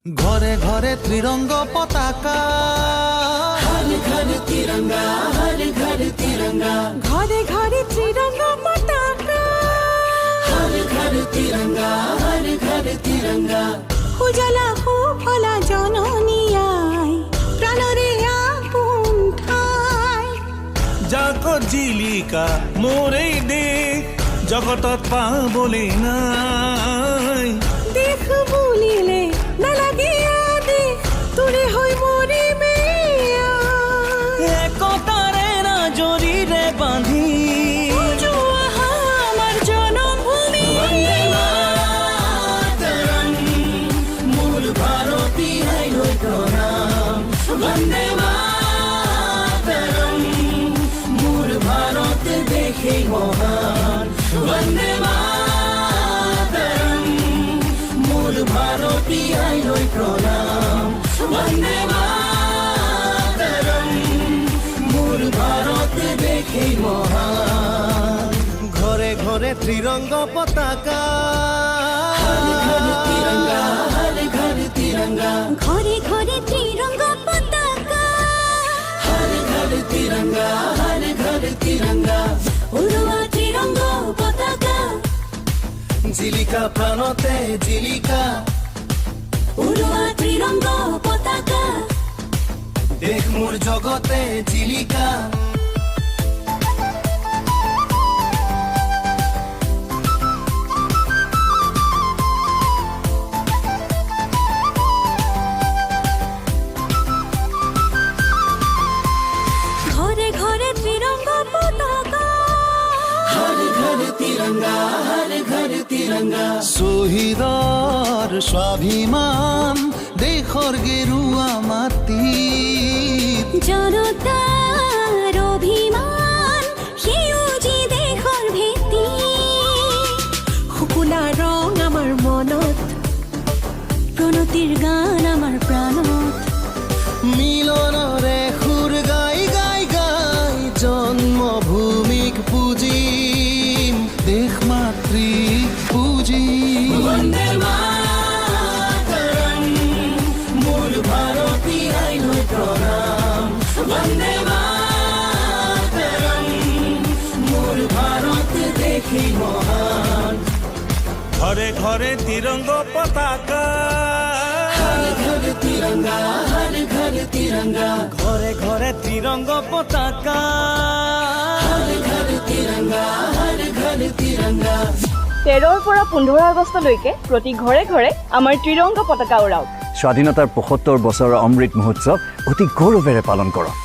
ঘরে ঘরে ত্রিরঙ্গ পতাকা, हर घर तिरंगा, हर घर तिरंगा, ঘরে ঘরে ত্রিরঙ্গ পতাকা, हर घर तिरंगा, हर घर तिरंगा। উজালা ফুফলা জননিয়াই প্রাণরে আপন ঠাই। জাগো জিলিকা মোরেই দেশ, জগতত পাবলে নাই। দেখ বুলিলে নালাগে আদেশ, তোৰে হৈ মৰিমে একতাৰে নাজৰিৰে বান্ধি উজোৱা আমাৰ জনমভূমি। মূল ভারতীয় প্রণাম, বন্দে মাতরম। মূল ভারত দেখে মহান, বন্দে মাতরম। মূল ভারতীয় প্রণাম, বন্দে মাতরম। মূল ভারত দেখে মহান। ঘরে ঘরে ত্রিরঙ্গ পতাকা, हर घर तिरंगा, हर घर तिरंगा, ঘরে ঘরে ত্রিরঙ্গ পতাকা, हर घर तिरंगा, हर घर तिरंगा। উড়োৱা ত্রিরঙ্গ পতাকা, জিলিকা প্রাণতে জিলিকা, উড়োৱা ত্রিরঙ্গ পতাকা। দেশ মোর জগতে জিলিকা। ঘরে ঘরে ত্রিরঙ্গ পতাকা, हर घर तिरंगा, हर घर तिरंगा। শহীদৰ স্বাভিমান দেশৰ গেৰুৱা মাটি, জনতাৰ অভিমান সেউজী দেশৰ ভেটি। শুকুলা ৰং আমাৰ মনত, প্ৰণতিৰ গান আমাৰ প্ৰাণত। মিলনৰে সুৰ গাই গাই গাই জন্মভূমিক পুজিম, দেশ মাতৃক পুজিম। বন্দে মাতরম। মূল ভারতীয় প্রণাম, বন্দে মাতরম। মূল ভারত দেখে মহান। ঘরে ঘরে ত্রিরঙ্গ পতাকা, हर घर तिरंगा, हर घर तिरंगा, ঘরে ঘরে ত্রিরঙ্গ পতাকা। हर घर तिरंगा, हर घर तिरंगा। 13ৰ পৰা 15 আগষ্টলৈকে প্ৰতি ঘৰে ঘৰে আমাৰ ত্ৰিৰংগ পতাকা উৰাওক। স্বাধীনতাৰ ৭৫ বছৰৰ অমৃত মহোৎসৱ অতি গৌৰৱেৰে পালন কৰক।